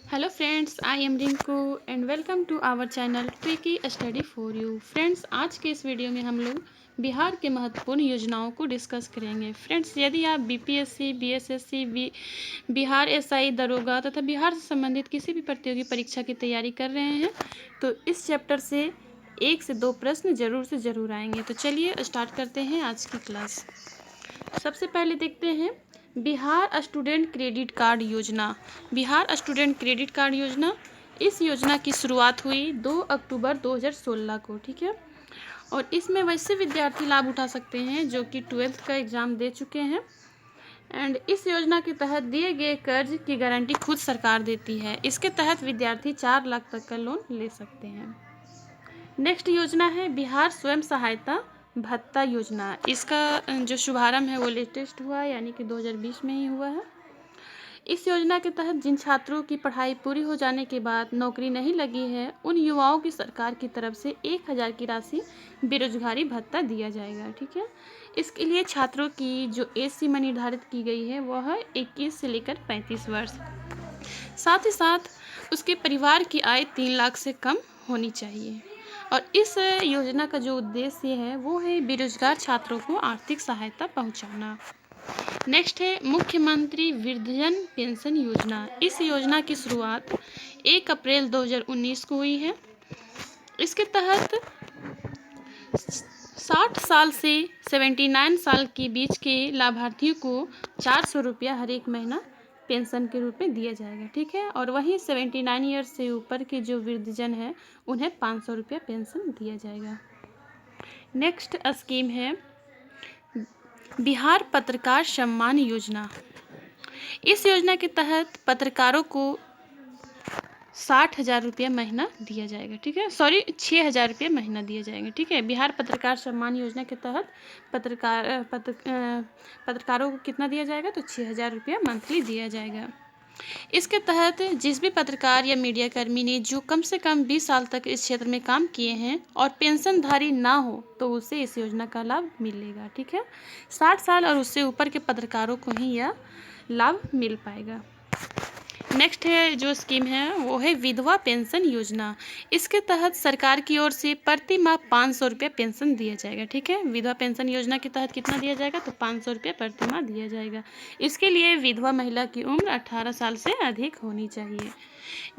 Hello friends, I am Rinku and welcome to our channel tricky study for you. Friends, आज के इस video में हम लोग बिहार के महत्वपूर्ण योजनाओं को डिस्कस करेंगे। फ्रेंड्स, यदि आप बीपीएससी, बीएसएससी, बिहार एसआई, दरोगा तथा बिहार से संबंधित किसी भी प्रतियोगी परीक्षा की तैयारी कर रहे हैं तो इस चैप्टर से 1 से 2 प्रश्न ज़रूर से ज़रूर आएंगे। तो चलिए स्टार्ट करते हैं आज की क्लास। सबसे पहले देखते हैं बिहार स्टूडेंट क्रेडिट कार्ड योजना। बिहार स्टूडेंट क्रेडिट कार्ड योजना, इस योजना की शुरुआत हुई 2 अक्टूबर 2016 को, ठीक है। और इसमें वैसे विद्यार्थी लाभ उठा सकते हैं जो कि 12th का एग्ज़ाम दे चुके हैं। एंड इस योजना के तहत दिए गए कर्ज की गारंटी खुद सरकार देती है। इसके तहत विद्यार्थी 4 लाख तक का लोन ले सकते हैं। नेक्स्ट योजना है बिहार स्वयं सहायता भत्ता योजना। इसका जो शुभारंभ है वो लेटेस्ट हुआ है, यानी कि 2020 में ही हुआ है। इस योजना के तहत जिन छात्रों की पढ़ाई पूरी हो जाने के बाद नौकरी नहीं लगी है, उन युवाओं की सरकार की तरफ से 1000 की राशि बेरोजगारी भत्ता दिया जाएगा, ठीक है। इसके लिए छात्रों की जो एज सीमा निर्धारित की गई है वह है 21 से लेकर 35 वर्ष। साथ ही साथ उसके परिवार की आय 3 लाख से कम होनी चाहिए। और इस योजना का जो उद्देश्य है वो है बेरोजगार छात्रों को आर्थिक सहायता पहुंचाना। नेक्स्ट है मुख्यमंत्री वृद्धजन पेंशन योजना। इस योजना की शुरुआत 1 अप्रैल 2019 को हुई है। इसके तहत 60 साल से 79 साल के बीच के लाभार्थियों को 400 रुपया हर एक महीना पेंशन के रूप में दिया जाएगा, ठीक है। और वहीं 79 ईयर्स से ऊपर के जो वृद्धजन है उन्हें 500 रुपया पेंशन दिया जाएगा। नेक्स्ट स्कीम है बिहार पत्रकार सम्मान योजना। इस योजना के तहत पत्रकारों को 60,000 रुपया महीना दिया जाएगा, ठीक है। 6,000 रुपया महीना दिया जाएगा, ठीक है। बिहार पत्रकार सम्मान योजना के तहत पत्रकारों को कितना दिया जाएगा, तो 6,000 रुपया मंथली दिया जाएगा। इसके तहत जिस भी पत्रकार या मीडिया कर्मी ने जो कम से कम 20 साल तक इस क्षेत्र में काम किए हैं और पेंशनधारी ना हो तो उसे इस योजना का लाभ मिलेगा, ठीक है। 60 साल और उससे ऊपर के पत्रकारों को ही यह लाभ मिल पाएगा। नेक्स्ट है जो स्कीम है वो है विधवा पेंशन योजना। इसके तहत सरकार की ओर से प्रति माह 500 रुपया पेंशन दिया जाएगा, ठीक है। विधवा पेंशन योजना के तहत कितना दिया जाएगा, तो 500 रुपया प्रति माह दिया जाएगा। इसके लिए विधवा महिला की उम्र 18 साल से अधिक होनी चाहिए।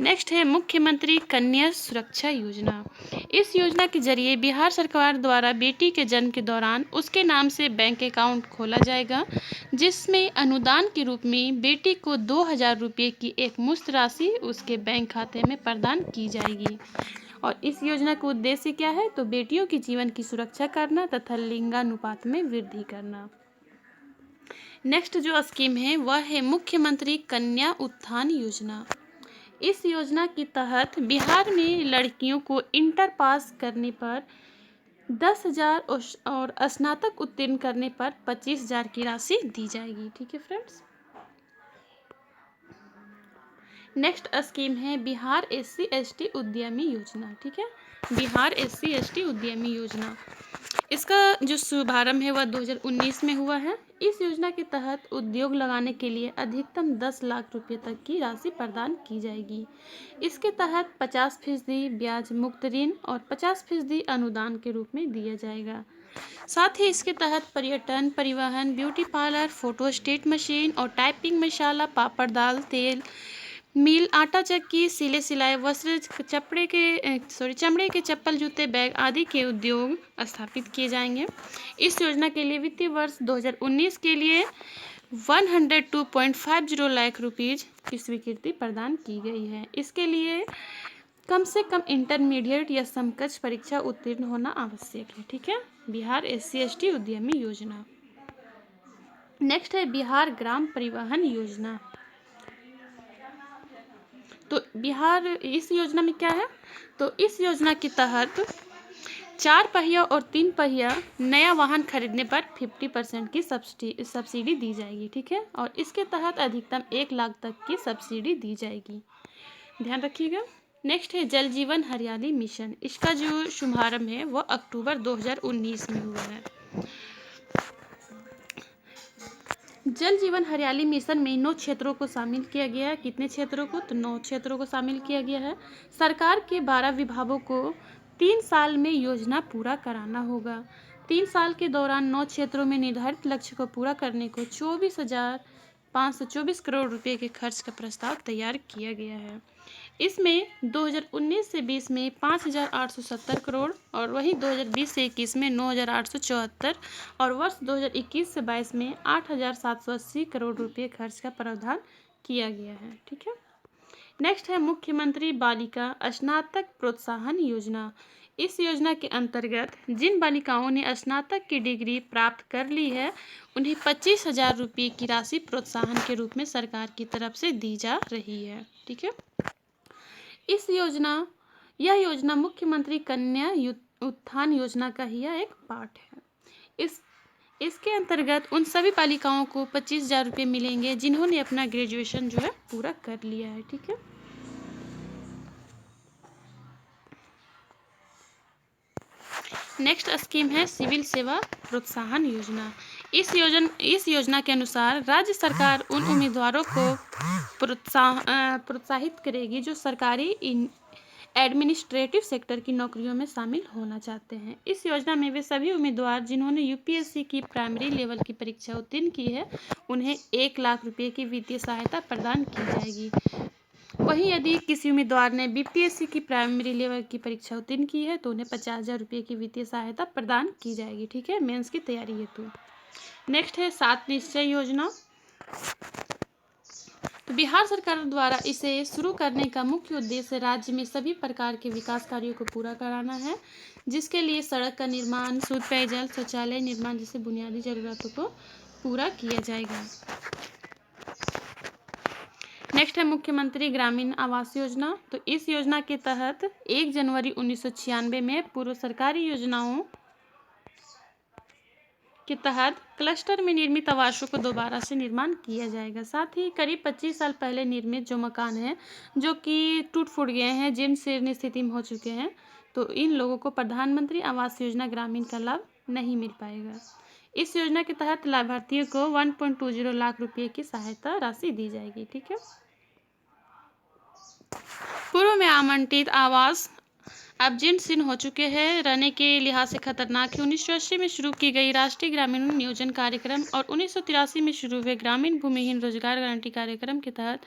नेक्स्ट है मुख्यमंत्री कन्या सुरक्षा योजना। इस योजना के जरिए बिहार सरकार द्वारा बेटी के जन्म के दौरान उसके नाम से बैंक अकाउंट खोला जाएगा, जिसमें अनुदान के रूप में बेटी को 2,000 रुपये की एक मुश्त राशि उसके बैंक खाते में प्रदान की जाएगी। और इस योजना का उद्देश्य क्या है, तो बेटियों के जीवन की सुरक्षा करना तथा लिंगानुपात में वृद्धि करना। नेक्स्ट जो स्कीम है वह है मुख्यमंत्री कन्या उत्थान योजना। इस योजना के तहत बिहार में लड़कियों को इंटर पास करने पर 10,000 और स्नातक उत्तीर्ण करने पर 25,000 की राशि दी जाएगी, ठीक है फ्रेंड्स। नेक्स्ट स्कीम है बिहार एससी एसटी उद्यमी योजना, ठीक है। बिहार एससी एसटी उद्यमी योजना, इसका जो शुभारंभ है वह 2019 में हुआ है। इस योजना के तहत उद्योग लगाने के लिए अधिकतम 10 लाख रुपये तक की राशि प्रदान की जाएगी। इसके तहत 50% ब्याज मुक्त ऋण और 50% अनुदान के रूप में दिया जाएगा। साथ ही इसके तहत पर्यटन, परिवहन, beauty parlour, photo state machine और टाइपिंग मसाला, पापड़, दाल, तेल मिल, आटा चक्की, सिले सिलाई वस्त्र, चमड़े के चप्पल, जूते, बैग आदि के उद्योग स्थापित किए जाएंगे। इस योजना के लिए वित्तीय वर्ष 2019 के लिए 102.50 लाख रुपीज़ की स्वीकृति प्रदान की गई है। इसके लिए कम से कम इंटरमीडिएट या समकक्ष परीक्षा उत्तीर्ण होना आवश्यक है, ठीक है। बिहार एससी एसटी उद्यमी योजना। नेक्स्ट है बिहार ग्राम परिवहन योजना। तो बिहार इस योजना में क्या है, तो इस योजना के तहत 4 पहिया और 3 पहिया नया वाहन खरीदने पर 50% की सब्सिडी दी जाएगी, ठीक है। और इसके तहत अधिकतम 1 लाख तक की सब्सिडी दी जाएगी, ध्यान रखिएगा। नेक्स्ट है जल जीवन हरियाली मिशन। इसका जो शुभारंभ है वह अक्टूबर 2019 में हुआ है। जल जीवन हरियाली मिशन में 9 क्षेत्रों को शामिल किया गया है। कितने क्षेत्रों को? तो 9 क्षेत्रों को शामिल किया गया है। सरकार के 12 विभागों को 3 साल में योजना पूरा कराना होगा। 3 साल के दौरान 9 क्षेत्रों में निर्धारित लक्ष्य को पूरा करने को 24,524 करोड़ रुपए के खर्च का प्रस्ताव तैयार किया गया है। इसमें 2019 से 20 में 5,870 करोड़ और वहीं 2020 से 21 में 9,874 और वर्ष 2021 से 22 में 8,780 करोड़ रुपए खर्च का प्रावधान किया गया है। ठीक है। नेक्स्ट है मुख्यमंत्री बालिका स्नातक प्रोत्साहन योजना। इस योजना के अंतर्गत जिन बालिकाओं ने स्नातक की डिग्री प्राप्त कर ली है उन्हें 25,000 रुपये की राशि प्रोत्साहन के रूप में सरकार की तरफ से दी जा रही है। ठीक है। यह योजना मुख्यमंत्री कन्या उत्थान योजना का ही एक पार्ट है। इसके अंतर्गत उन सभी बालिकाओं को 25,000 रुपये मिलेंगे जिन्होंने अपना ग्रेजुएशन जो है पूरा कर लिया है। ठीक है। नेक्स्ट स्कीम है सिविल सेवा प्रोत्साहन योजना। इस योजना के अनुसार राज्य सरकार उन उम्मीदवारों को प्रोत्साहित करेगी जो सरकारी एडमिनिस्ट्रेटिव सेक्टर की नौकरियों में शामिल होना चाहते हैं। इस योजना में वे सभी उम्मीदवार जिन्होंने यूपीएससी की प्राइमरी लेवल की परीक्षा उत्तीर्ण की है उन्हें 1 लाख रुपये की वित्तीय सहायता प्रदान की जाएगी। वहीं यदि किसी उम्मीदवार ने बीपीएससी की प्राइमरी लेवल की परीक्षा उत्तीर्ण की है तो उन्हें 50,000 रुपये की वित्तीय सहायता प्रदान की जाएगी। ठीक है, मेंस की तैयारी हेतु। नेक्स्ट है 7 निश्चय योजना। तो बिहार सरकार द्वारा इसे शुरू करने का मुख्य उद्देश्य राज्य में सभी प्रकार के विकास कार्यों को पूरा कराना है, जिसके लिए सड़क का निर्माण, शुद्ध पेयजल, शौचालय निर्माण जैसे बुनियादी जरूरतों को पूरा किया जाएगा। नेक्स्ट है मुख्यमंत्री ग्रामीण आवास योजना। तो इस योजना के तहत 1 जनवरी 1996 में पूर्व सरकारी योजनाओं के तहत क्लस्टर में निर्मित आवासों को दोबारा से निर्माण किया जाएगा। साथ ही करीब 25 साल पहले निर्मित जो मकान हैं जो कि टूट फूट गए हैं, जीर्ण शीर्ण स्थिति में हो चुके हैं, तो इन लोगों को प्रधानमंत्री आवास योजना ग्रामीण का लाभ नहीं मिल पाएगा। इस योजना के तहत लाभार्थियों को 1.20 लाख रुपये की सहायता राशि दी जाएगी। ठीक है। पूर्व में आवंटित आवास अब जीर्ण शीर्ण हो चुके हैं, रहने के लिहाज से खतरनाक है। 1980 में शुरू की गई राष्ट्रीय ग्रामीण नियोजन कार्यक्रम और 1983 में शुरू हुए ग्रामीण भूमिहीन रोजगार गारंटी कार्यक्रम के तहत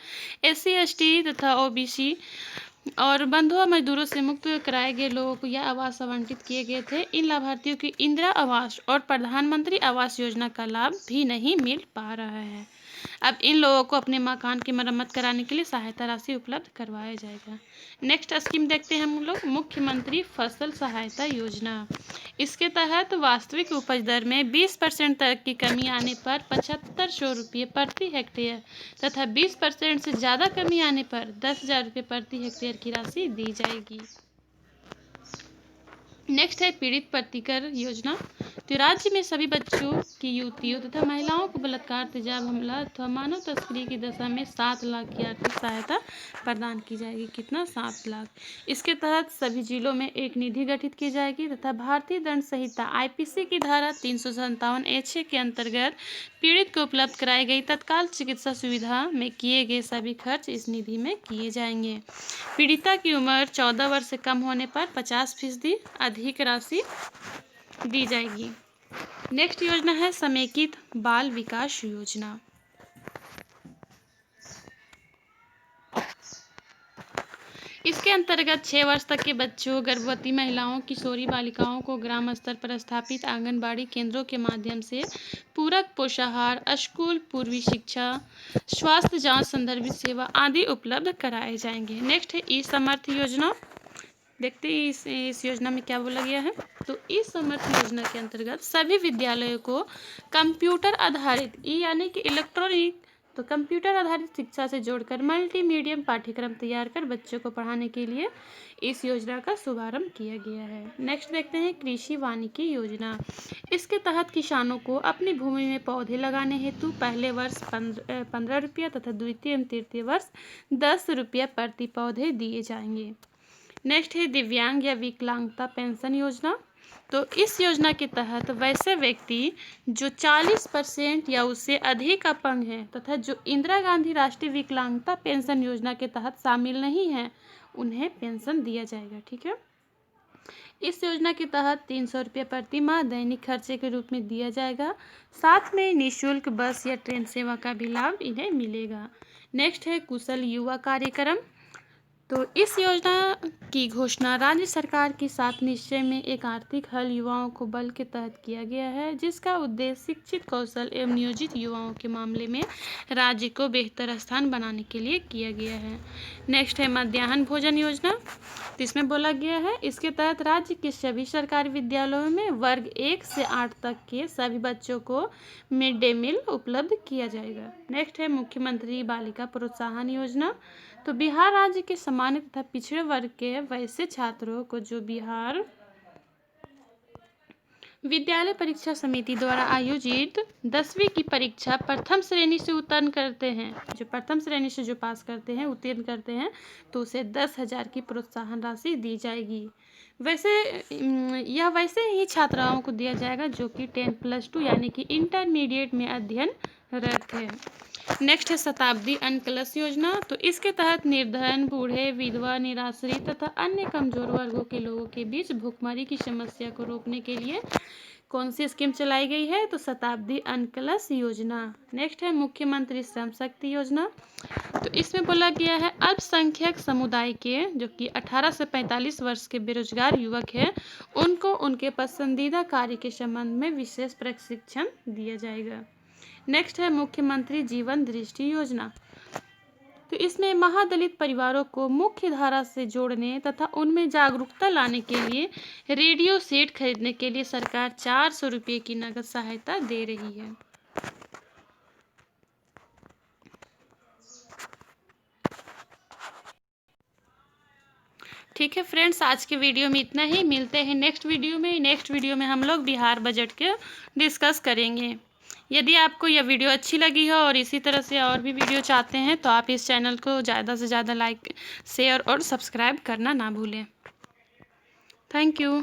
SC ST तथा OBC और बंधुआ मजदूरों से मुक्त कराए गए लोगों को यह आवास आवंटित किए गए थे। इन लाभार्थियों की इंदिरा आवास और प्रधानमंत्री आवास योजना का लाभ भी नहीं मिल पा रहा है। अब इन लोगों को अपने मकान की मरम्मत कराने के लिए सहायता राशि उपलब्ध करवाया जाएगा। नेक्स्ट स्कीम देखते हैं हम लोग, मुख्यमंत्री फसल सहायता योजना। इसके तहत वास्तविक उपज दर में 20% तक की कमी आने पर 7,500 रुपये प्रति हेक्टेयर तथा 20% से ज़्यादा कमी आने पर 10,000 रुपये प्रति हेक्टेयर की राशि दी जाएगी। नेक्स्ट है पीड़ित प्रतिकर योजना। तो राज्य में सभी बच्चों की युवतियों तथा महिलाओं को बलात्कार, तेजाब हमला अथवा मानव तस्करी की दशा में 7 लाख की आर्थिक सहायता प्रदान की जाएगी। कितना? 7 लाख। इसके तहत सभी जिलों में एक निधि गठित की जाएगी तथा भारतीय दंड संहिता IPC की धारा 357A6 के अंतर्गत पीड़ित को उपलब्ध कराई गई तत्काल चिकित्सा सुविधा में किए गए सभी खर्च इस निधि में किए जाएंगे। पीड़िता की उम्र 14 वर्ष से कम होने पर 50% अधिक राशि दी जाएगी। नेक्स्ट योजना है समेकित बाल विकास योजना। इसके अंतर्गत 6 वर्ष तक के बच्चों, गर्भवती महिलाओं, किशोरी बालिकाओं को ग्राम स्तर पर स्थापित आंगनबाड़ी केंद्रों के माध्यम से पूरक पोषाहार, स्कूल पूर्वी शिक्षा, स्वास्थ्य जांच संदर्भित सेवा आदि उपलब्ध कराए जाएंगे। नेक्स्ट है ई समर्थ योजना। देखते हैं इस योजना में क्या बोला गया है। तो ई समर्थ योजना के अंतर्गत सभी विद्यालयों को कंप्यूटर आधारित यानी कि इलेक्ट्रॉनिक तो कंप्यूटर आधारित शिक्षा से जोड़कर मल्टी मीडियम पाठ्यक्रम तैयार कर बच्चों को पढ़ाने के लिए इस योजना का शुभारंभ किया गया है। नेक्स्ट देखते हैं कृषि वानिकी योजना। इसके तहत किसानों को अपनी भूमि में पौधे लगाने हेतु पहले वर्ष 15 रुपया तथा द्वितीय एवं तृतीय वर्ष 10 रुपया प्रति पौधे दिए जाएंगे। नेक्स्ट है दिव्यांग या विकलांगता पेंशन योजना। तो इस योजना के तहत वैसे व्यक्ति जो 40% या उससे अधिक अपंग हैं तथा जो इंदिरा गांधी राष्ट्रीय विकलांगता पेंशन योजना के तहत शामिल नहीं हैं, उन्हें पेंशन दिया जाएगा। ठीक है। इस योजना के तहत 300 रुपये प्रति माह दैनिक खर्चे के रूप में दिया जाएगा। साथ में निःशुल्क बस या ट्रेन सेवा का भी लाभ इन्हें मिलेगा। नेक्स्ट है कुशल युवा कार्यक्रम। तो इस योजना की घोषणा राज्य सरकार की 7 निश्चय में एक आर्थिक हल युवाओं को बल के तहत किया गया है, जिसका उद्देश्य शिक्षित, कौशल एवं नियोजित युवाओं के मामले में राज्य को बेहतर स्थान बनाने के लिए किया गया है। नेक्स्ट है मध्याह्न भोजन योजना। तो इसमें बोला गया है इसके तहत राज्य के सभी सरकारी विद्यालयों में वर्ग 1 से 8 तक के सभी बच्चों को मिड डे मील उपलब्ध किया जाएगा। नेक्स्ट है मुख्यमंत्री बालिका प्रोत्साहन योजना। तो बिहार राज्य के सामान्य तथा पिछड़े वर्ग के वैसे छात्रों को जो बिहार विद्यालय परीक्षा समिति द्वारा आयोजित 10वीं की परीक्षा प्रथम श्रेणी से उत्तीर्ण करते हैं, जो प्रथम श्रेणी से जो पास करते हैं, उत्तीर्ण करते हैं, तो उसे 10,000 की प्रोत्साहन राशि दी जाएगी। यह वैसे ही छात्राओं को दिया जाएगा जो कि 10+2 यानी कि इंटरमीडिएट में अध्ययनरत है। नेक्स्ट है शताब्दी अन्न कलश योजना। तो इसके तहत निर्धन, बूढ़े, विधवा, निराश्रित तथा अन्य कमजोर वर्गों के लोगों के बीच भूखमरी की समस्या को रोकने के लिए कौन सी स्कीम चलाई गई है? तो शताब्दी अन्न कलश योजना। नेक्स्ट है मुख्यमंत्री श्रम शक्ति योजना। तो इसमें बोला गया है अल्पसंख्यक समुदाय के जो कि 18 से 45 वर्ष के बेरोजगार युवक हैं, उनको उनके पसंदीदा कार्य के संबंध में विशेष प्रशिक्षण दिया जाएगा। नेक्स्ट है मुख्यमंत्री जीवन दृष्टि योजना। तो इसमें महादलित परिवारों को मुख्य धारा से जोड़ने तथा उनमें जागरूकता लाने के लिए रेडियो सेट खरीदने के लिए सरकार 400 रुपये की नगद सहायता दे रही है। ठीक है फ्रेंड्स, आज के वीडियो में इतना ही। मिलते हैं नेक्स्ट वीडियो में हम लोग बिहार बजट के डिस्कस करेंगे। यदि आपको यह वीडियो अच्छी लगी हो और इसी तरह से और भी वीडियो चाहते हैं तो आप इस चैनल को ज़्यादा से ज़्यादा लाइक, शेयर और सब्सक्राइब करना ना भूलें। Thank you.